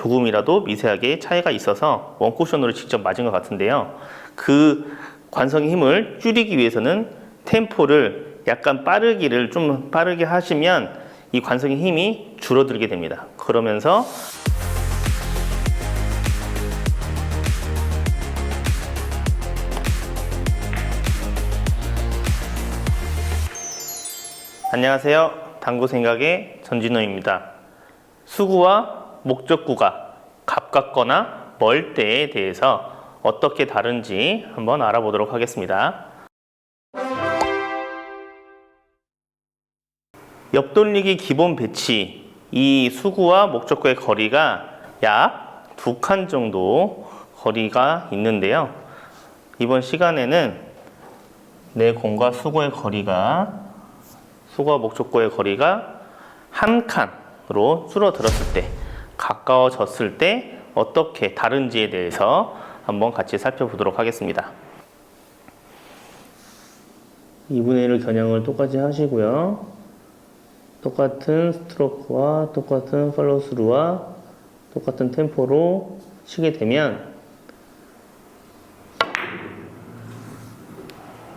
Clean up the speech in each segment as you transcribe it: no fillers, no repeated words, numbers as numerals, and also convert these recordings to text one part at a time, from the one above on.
조금이라도 미세하게 차이가 있어서 원쿠션으로 직접 맞은 것 같은데요. 그 관성의 힘을 줄이기 위해서는 템포를 약간 빠르기를 좀 빠르게 하시면 이 관성의 힘이 줄어들게 됩니다. 그러면서 안녕하세요. 당구 생각의 전진호입니다. 수구와 목적구가 가깝거나 멀 때에 대해서 어떻게 다른지 한번 알아보도록 하겠습니다. 옆돌리기 기본 배치, 이 수구와 목적구의 거리가 약 2칸 정도 거리가 있는데요. 이번 시간에는 내 공과 수구와 목적구의 거리가 1칸으로 줄어들었을 때, 가까워졌을 때 어떻게 다른지에 대해서 한번 같이 살펴보도록 하겠습니다. 2분의 1 겨냥을 똑같이 하시고요. 똑같은 스트로크와 똑같은 팔로우스루와 똑같은 템포로 치게 되면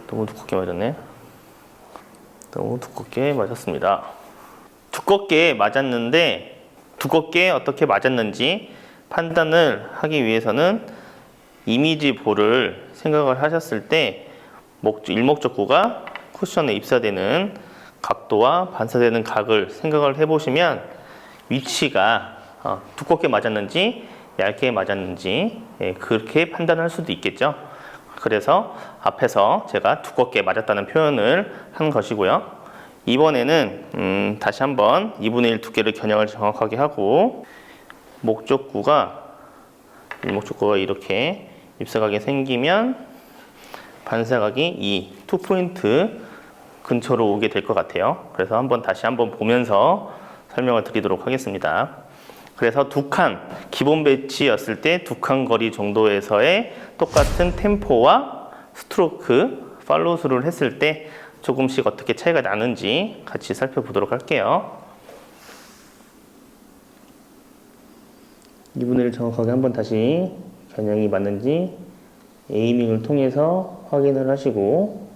너무 두껍게 맞았네. 너무 두껍게 맞았습니다. 두껍게 맞았는데 두껍게 어떻게 맞았는지 판단을 하기 위해서는 이미지 볼을 생각을 하셨을 때 일목적구가 쿠션에 입사되는 각도와 반사되는 각을 생각을 해보시면 위치가 두껍게 맞았는지 얇게 맞았는지 그렇게 판단할 수도 있겠죠. 그래서 앞에서 제가 두껍게 맞았다는 표현을 한 것이고요. 이번에는 다시 한번 2분의 1 두께를 겨냥을 정확하게 하고 일목적구가 이렇게 입사각이 생기면 반사각이 이 2포인트 근처로 오게 될 것 같아요. 그래서 다시 한번 보면서 설명을 드리도록 하겠습니다. 그래서 2칸, 기본 배치였을 때 2칸 거리 정도에서의 똑같은 템포와 스트로크, 팔로우스루를 했을 때 조금씩 어떻게 차이가 나는지 같이 살펴보도록 할게요. 2분의 1 정확하게 한번 다시 겨냥이 맞는지 에이밍을 통해서 확인을 하시고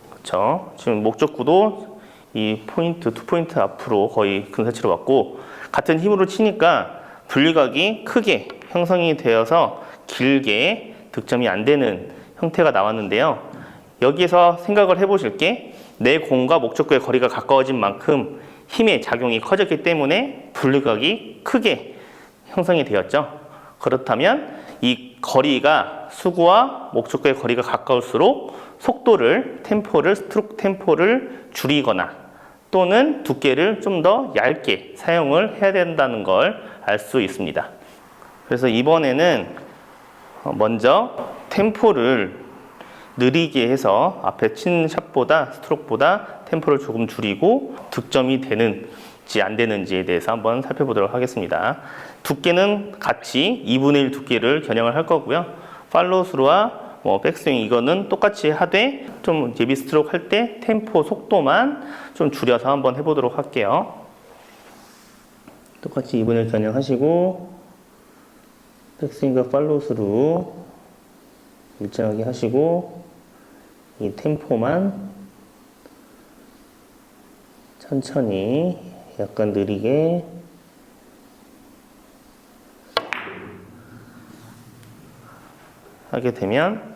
그렇죠. 지금 목적구도 이 포인트, 2포인트 앞으로 거의 근사치로 왔고 같은 힘으로 치니까 분리각이 크게 형성이 되어서 길게 득점이 안 되는 형태가 나왔는데요. 여기에서 생각을 해보실 게 내 공과 목적구의 거리가 가까워진 만큼 힘의 작용이 커졌기 때문에 분리각이 크게 형성이 되었죠. 그렇다면 이 거리가 수구와 목적구의 거리가 가까울수록 속도를, 스트로크 템포를 줄이거나 또는 두께를 좀 더 얇게 사용을 해야 된다는 걸 알 수 있습니다. 그래서 이번에는 먼저 템포를 느리게 해서 앞에 친 샷보다 스트로크보다 템포를 조금 줄이고 득점이 되는지 안 되는지에 대해서 한번 살펴보도록 하겠습니다. 두께는 같이 2분의 1 두께를 겨냥을 할 거고요. 팔로우스루와 백스윙 이거는 똑같이 하되 좀 예비 스트로크 할 때 템포 속도만 좀 줄여서 한번 해보도록 할게요. 똑같이 2분의 1 겨냥하시고 백스윙과 팔로우스루 일정하게 하시고 이 템포만 천천히 약간 느리게 하게 되면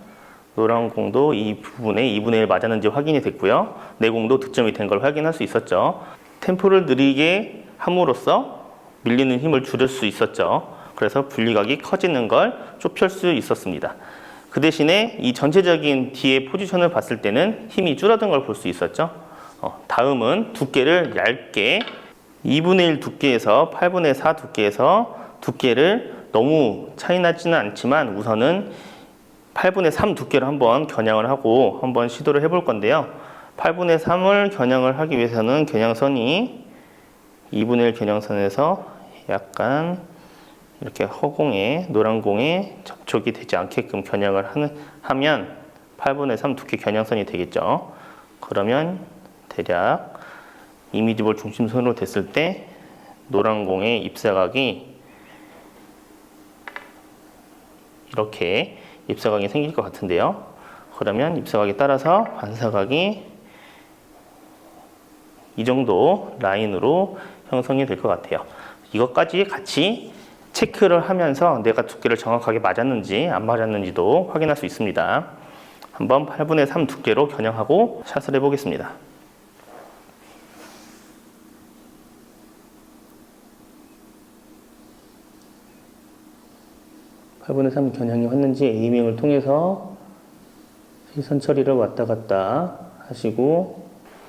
노란 공도 이 부분에 2분의 1 맞았는지 확인이 됐고요. 내 공도 득점이 된 걸 확인할 수 있었죠. 템포를 느리게 함으로써 밀리는 힘을 줄일 수 있었죠. 그래서 분리각이 커지는 걸 좁힐 수 있었습니다. 그 대신에 이 전체적인 뒤의 포지션을 봤을 때는 힘이 줄어든 걸 볼 수 있었죠. 다음은 두께를 얇게 2분의 1 두께에서 8분의 4 두께에서 두께를 너무 차이 나지는 않지만 우선은 8분의 3 두께로 한번 겨냥을 하고 한번 시도를 해볼 건데요. 8분의 3을 겨냥을 하기 위해서는 겨냥선이 2분의 1 겨냥선에서 약간 이렇게 허공에 노란 공에 접촉이 되지 않게끔 겨냥을 하면 8분의 3 두께 겨냥선이 되겠죠. 그러면 대략 2mm볼 중심선으로 됐을 때 노란 공의 입사각이 이렇게 입사각이 생길 것 같은데요. 그러면 입사각에 따라서 반사각이 이 정도 라인으로 형성이 될 것 같아요. 이것까지 같이 체크를 하면서 내가 두께를 정확하게 맞았는지 안 맞았는지도 확인할 수 있습니다. 한번 8분의 3 두께로 겨냥하고 샷을 해보겠습니다. (8분의 3) 겨냥이 왔는지 에이밍을 통해서 시선 처리를 왔다 갔다 하시고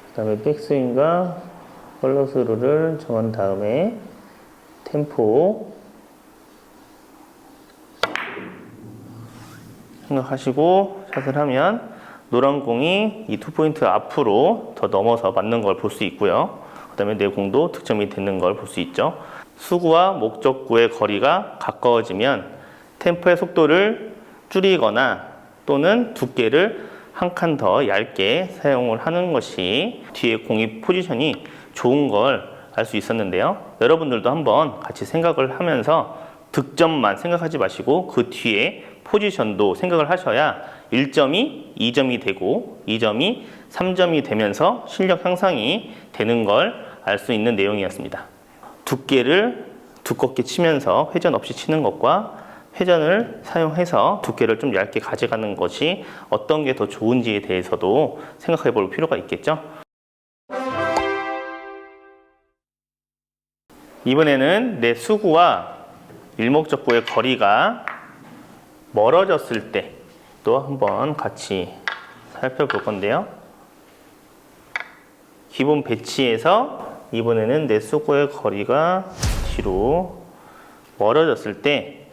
그 다음에 백스윙과 팔로스루를 정한 다음에 템포 생각하시고 샷을 하면 노란 공이 이 투포인트 앞으로 더 넘어서 맞는 걸 볼 수 있고요. 그 다음에 내 공도 득점이 되는 걸 볼 수 있죠. 수구와 목적구의 거리가 가까워지면 템포의 속도를 줄이거나 또는 두께를 한 칸 더 얇게 사용을 하는 것이 뒤에 공의 포지션이 좋은 걸 알 수 있었는데요. 여러분들도 한번 같이 생각을 하면서 득점만 생각하지 마시고 그 뒤에 포지션도 생각을 하셔야 1점이 2점이 되고 2점이 3점이 되면서 실력 향상이 되는 걸 알 수 있는 내용이었습니다. 두께를 두껍게 치면서 회전 없이 치는 것과 회전을 사용해서 두께를 좀 얇게 가져가는 것이 어떤 게 더 좋은지에 대해서도 생각해 볼 필요가 있겠죠. 이번에는 내 수구와 일목적구의 거리가 멀어졌을 때 또 한번 같이 살펴볼 건데요. 기본 배치에서 이번에는 내 수구의 거리가 뒤로 멀어졌을 때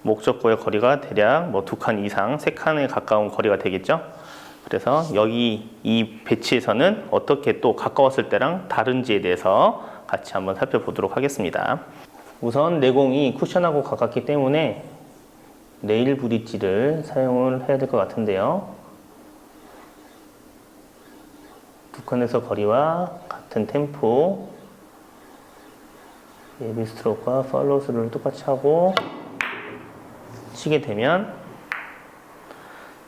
목적구의 거리가 대략 뭐 2칸 이상, 3칸에 가까운 거리가 되겠죠. 그래서 여기 이 배치에서는 어떻게 또 가까웠을 때랑 다른지에 대해서 같이 한번 살펴보도록 하겠습니다. 우선 내공이 쿠션하고 가깝기 때문에 레일 브릿지를 사용을 해야 될 것 같은데요. 두 칸에서 거리와 같은 템포, 예비 스트로크와 팔로우 스루를 똑같이 하고 치게 되면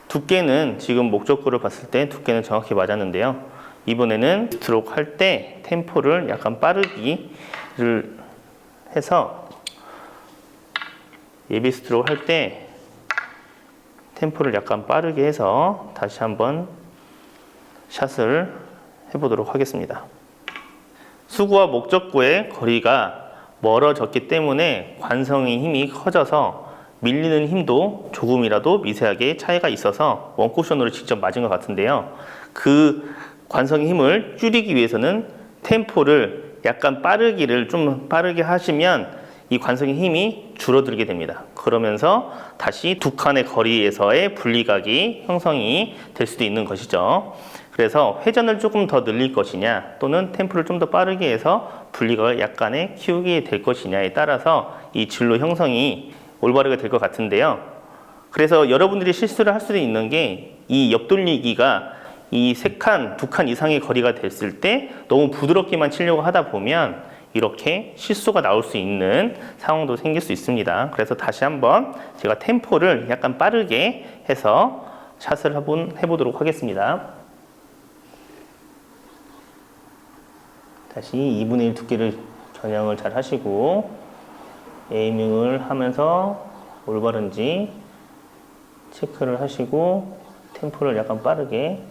두께는 지금 목적구를 봤을 때 두께는 정확히 맞았는데요. 이번에는 스트로크 할 때 템포를 약간 빠르기를 해서 예비 스트로크 할 때 템포를 약간 빠르게 해서 다시 한번 샷을 해보도록 하겠습니다. 수구와 목적구의 거리가 멀어졌기 때문에 관성의 힘이 커져서 밀리는 힘도 조금이라도 미세하게 차이가 있어서 원쿠션으로 직접 맞은 것 같은데요. 그 관성의 힘을 줄이기 위해서는 템포를 약간 빠르기를 좀 빠르게 하시면 이 관성의 힘이 줄어들게 됩니다. 그러면서 다시 두 칸의 거리에서의 분리각이 형성이 될 수도 있는 것이죠. 그래서 회전을 조금 더 늘릴 것이냐 또는 템포를 좀 더 빠르게 해서 분리각을 약간의 키우게 될 것이냐에 따라서 이 진로 형성이 올바르게 될 것 같은데요. 그래서 여러분들이 실수를 할 수도 있는 게 이 옆돌리기가 이 3칸, 2칸 이상의 거리가 됐을 때 너무 부드럽게만 치려고 하다 보면 이렇게 실수가 나올 수 있는 상황도 생길 수 있습니다. 그래서 다시 한번 제가 템포를 약간 빠르게 해서 샷을 한번 해보도록 하겠습니다. 다시 2분의 1 두께를 겨냥을 잘 하시고 에이밍을 하면서 올바른지 체크를 하시고 템포를 약간 빠르게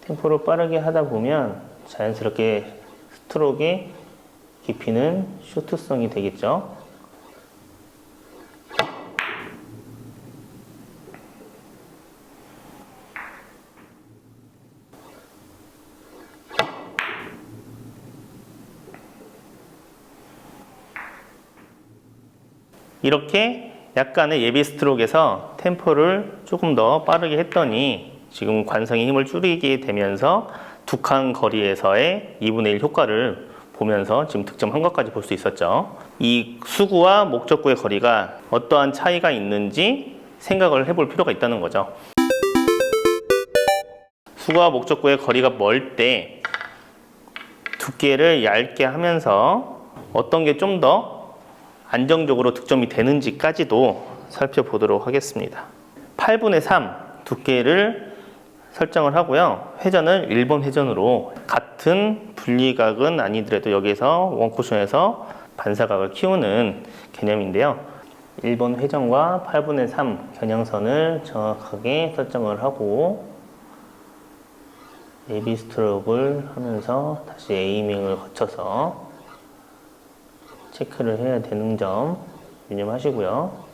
템포를 빠르게 하다 보면 자연스럽게 스트로크의 깊이는 쇼트성이 되겠죠. 이렇게 약간의 예비 스트로크에서 템포를 조금 더 빠르게 했더니 지금 관성의 힘을 줄이게 되면서 두 칸 거리에서의 2분의 1 효과를 보면서 지금 득점한 것까지 볼 수 있었죠. 이 수구와 목적구의 거리가 어떠한 차이가 있는지 생각을 해볼 필요가 있다는 거죠. 수구와 목적구의 거리가 멀 때 두께를 얇게 하면서 어떤 게 좀 더 안정적으로 득점이 되는지까지도 살펴보도록 하겠습니다. 8분의 3 두께를 설정을 하고요. 회전을 1번 회전으로 같은 분리각은 아니더라도 여기에서 원쿠션에서 반사각을 키우는 개념인데요. 1번 회전과 8분의 3 겨냥선을 정확하게 설정을 하고 AB 스트로크를 하면서 다시 에이밍을 거쳐서 체크를 해야 되는 점 유념하시고요.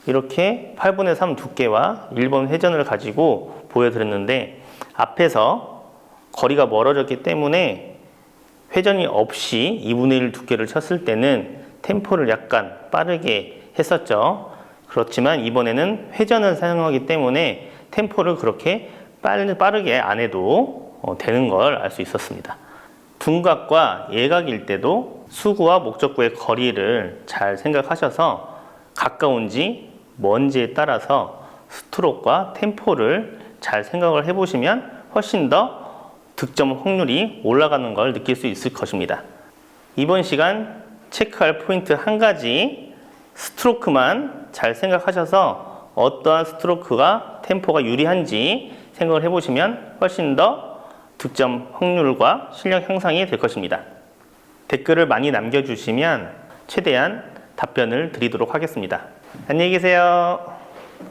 이렇게 8분의 3 두께와 1번 회전을 가지고 보여드렸는데 앞에서 거리가 멀어졌기 때문에 회전이 없이 2분의 1 두께를 쳤을 때는 템포를 약간 빠르게 했었죠. 그렇지만 이번에는 회전을 사용하기 때문에 템포를 그렇게 빠르게 안 해도 되는 걸 알 수 있었습니다. 둔각과 예각일 때도 수구와 목적구의 거리를 잘 생각하셔서 가까운지 먼지에 따라서 스트로크와 템포를 잘 생각을 해보시면 훨씬 더 득점 확률이 올라가는 걸 느낄 수 있을 것입니다. 이번 시간 체크할 포인트 한 가지, 스트로크만 잘 생각하셔서 어떠한 스트로크가 템포가 유리한지 생각을 해보시면 훨씬 더 득점 확률과 실력 향상이 될 것입니다. 댓글을 많이 남겨주시면 최대한 답변을 드리도록 하겠습니다. 안녕히 계세요.